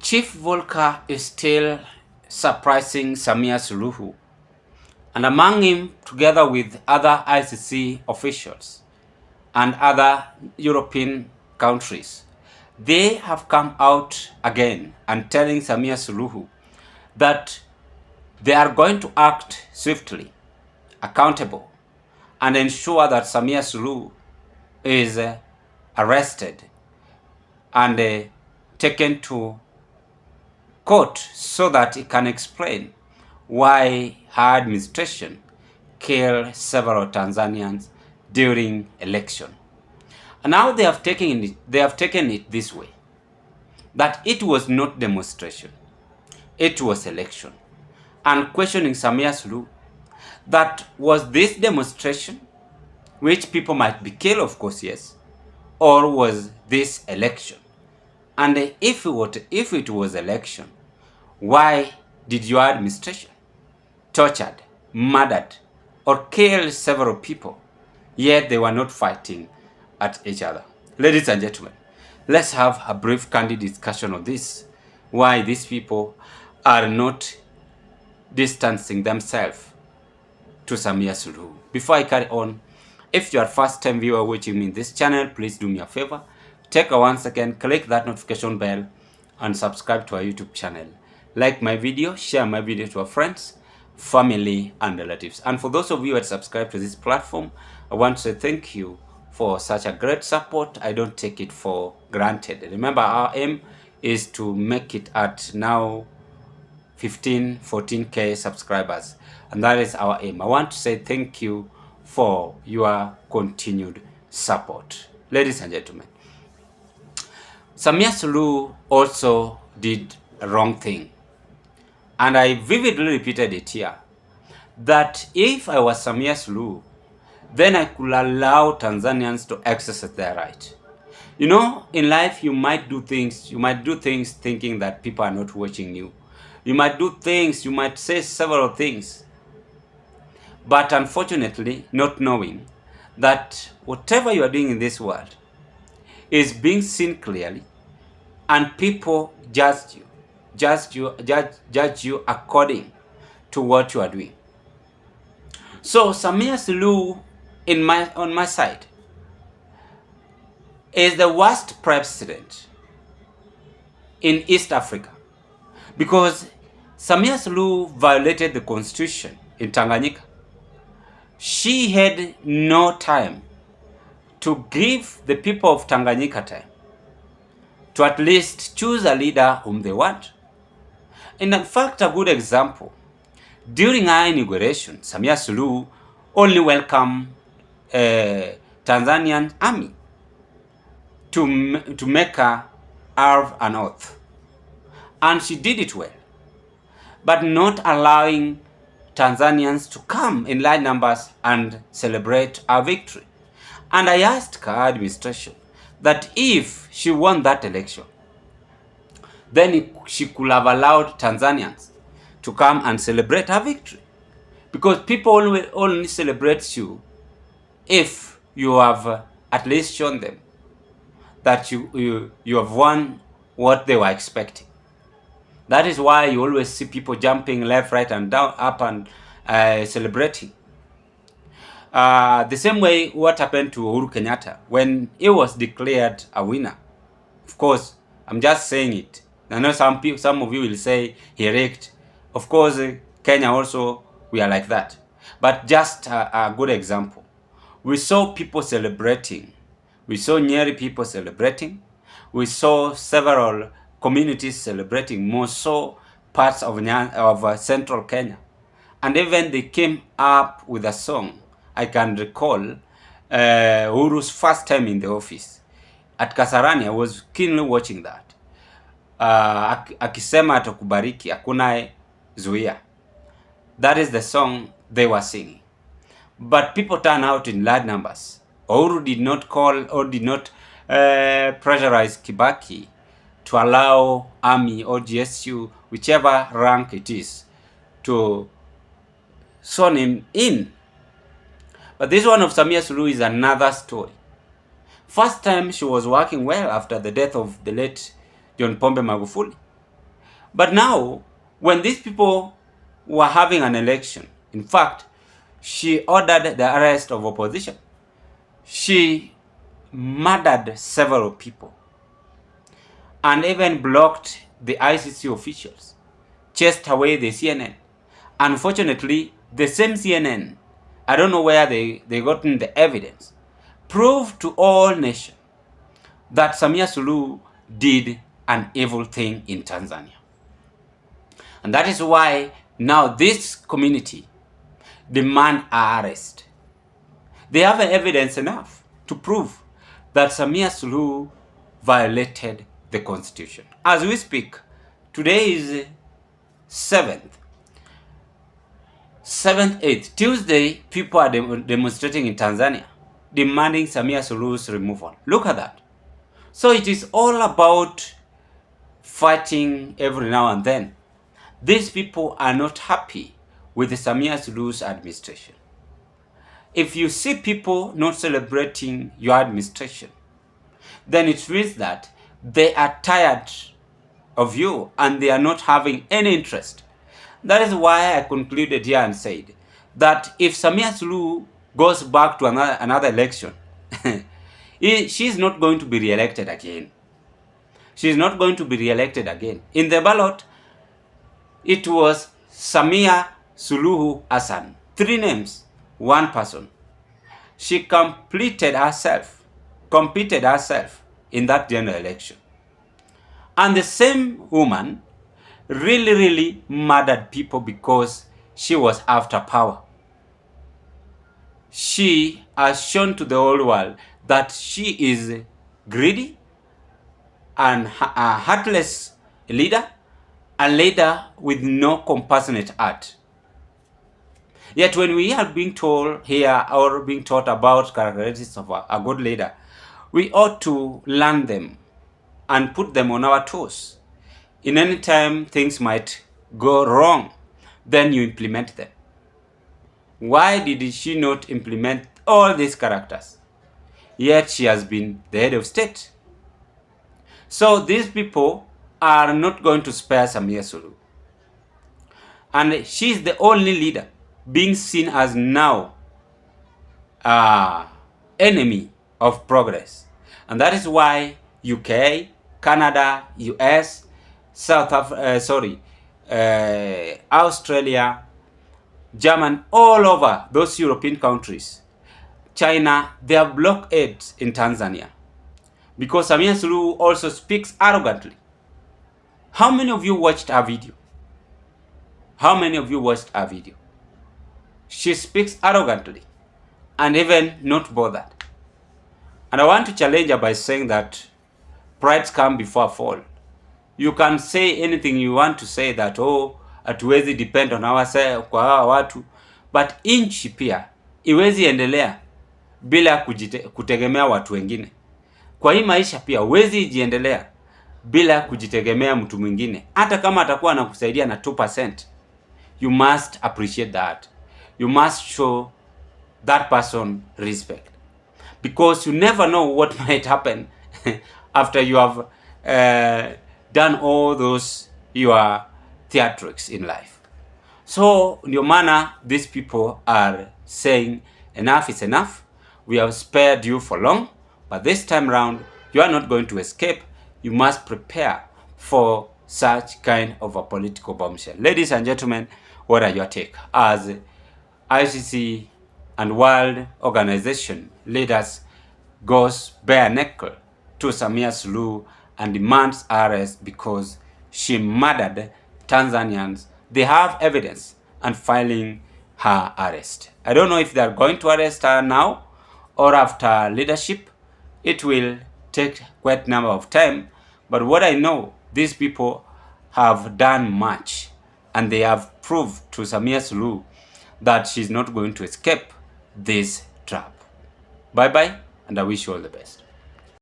Chief Volker is still surprising Samia SULUHU, and among him, together with other ICC officials and other European countries, they have come out again and telling Samia SULUHU that they are going to act swiftly, accountable, and ensure that Samia SULUHU is arrested and taken to court so that he can explain why her administration killed several Tanzanians during election. And now they have taken it this way, that it was not demonstration, it was election. And questioning Samia SULUHU, that was this demonstration, which people might be killed, of course, yes, or was this election? And if it was election, why did your administration tortured, murdered, or killed several people, yet they were not fighting at each other? Ladies and gentlemen, let's have a brief candid discussion of this, why these people are not distancing themselves to Samia SULUHU. Before I carry on, if you are first time viewer watching me in this channel, please do me a favor, take a 1 second, click that notification bell and subscribe to our YouTube channel. Like my video, share my video to our friends, family and relatives. And for those of you that subscribe to this platform, I want to say thank you for such a great support. I don't take it for granted. Remember, our aim is to make it at now 14K subscribers, and that is our aim. I want to say thank you for your continued support. Ladies and gentlemen, Samia SULUHU also did a wrong thing, and I vividly repeated it here, that if I was Samia SULUHU, then I could allow Tanzanians to exercise their right. You know, in life you might do things thinking that people are not watching you. You might do things, you might say several things, but unfortunately not knowing that whatever you are doing in this world is being seen clearly, and people judge you according to what you are doing. So Samia SULUHU, on my side, is the worst president in East Africa, because Samia SULUHU violated the constitution in Tanganyika. She had no time to give the people of Tanganyika time to at least choose a leader whom they want. And in fact, a good example, during her inauguration, Samia SULUHU only welcomed Tanzanian army to make her serve an oath. And she did it well, but not allowing Tanzanians to come in large numbers and celebrate our victory. And I asked her administration that if she won that election, then she could have allowed Tanzanians to come and celebrate her victory, because people only celebrate you if you have at least shown them that you have won what they were expecting. That is why you always see people jumping left, right, and down, up and celebrating. The same way what happened to Uhuru Kenyatta when he was declared a winner. Of course, I'm just saying it. I know some of you will say he rigged. Of course, Kenya also, we are like that. But just a good example. We saw people celebrating. We saw Nyeri people celebrating. We saw several communities celebrating, more so parts of central Kenya. And even they came up with a song. I can recall Uhuru's first time in the office. At Kasarani, I was keenly watching that. Akisema atakubariki, hakuna zuia. That is the song they were singing. But people turned out in large numbers. Uhuru did not call or did not pressurize Kibaki to allow army or GSU, whichever rank it is, to swan him in. But this one of Samia SULUHU is another story. First time she was working well after the death of the late John Pombe Magufuli. But now, when these people were having an election, in fact, she ordered the arrest of opposition. She murdered several people and even blocked the ICC officials, chased away the CNN. Unfortunately, the same CNN, I don't know where they gotten the evidence, proved to all nations that Samia Suluhu did an evil thing in Tanzania. And that is why now this community demand her arrest. They have evidence enough to prove that Samia Suluhu violated the constitution. As we speak, today is 7th, 8th, Tuesday, people are demonstrating in Tanzania, demanding Samia Suluhu's removal. Look at that. So it is all about fighting every now and then. These people are not happy with the Samia Suluhu's administration. If you see people not celebrating your administration, then it means that they are tired of you and they are not having any interest. That is why I concluded here and said that if Samia Suluhu goes back to another election, she is not going to be re-elected again. She is not going to be re-elected again. In the ballot, it was Samia Suluhu Hassan. 3 names, 1 person. She competed herself in that general election. And the same woman really murdered people because she was after power. She has shown to the whole world that she is greedy and a heartless leader, a leader with no compassionate heart. Yet when we are being told here or being taught about characteristics of a good leader, we ought to learn them and put them on our toes. In any time things might go wrong, then you implement them. Why did she not implement all these characters? Yet she has been the head of state. So these people are not going to spare Samia Suluhu. And she is the only leader being seen as now enemy of progress. And that is why UK, Canada, US, Australia, Germany, all over those European countries, China, they have blockades in Tanzania because Samia Suluhu also speaks arrogantly. How many of you watched her video? How many of you watched her video? She speaks arrogantly and even not bothered. And I want to challenge her by saying that pride comes before a fall. You can say anything you want to say that, hatuwezi depend on ourselves kwa hawa watu, but inchi pia iwezi endelea bila kutegemea watu wengine. Kwa hii maisha pia huwezi jiendelea bila kujitegemea mtu mwingine. Hata kama atakuwa anakusaidia na 2%, you must appreciate that. You must show that person respect. Because you never know what might happen after you have done all those your theatrics in life. So ndio maana these people are saying enough is enough. We have spared you for long, but this time round you are not going to escape. You must prepare for such kind of a political bombshell. Ladies and gentlemen, what are your take as ICC and World Organization leaders goes bare naked to Samia Suluhu and demands arrest because she murdered Tanzanians? They have evidence and filing her arrest. I don't know if they are going to arrest her now or after leadership. It will take quite a number of time, but what I know, these people have done much and they have proved to Samia Suluhu that she's not going to escape this trap. Bye bye, and I wish you all the best.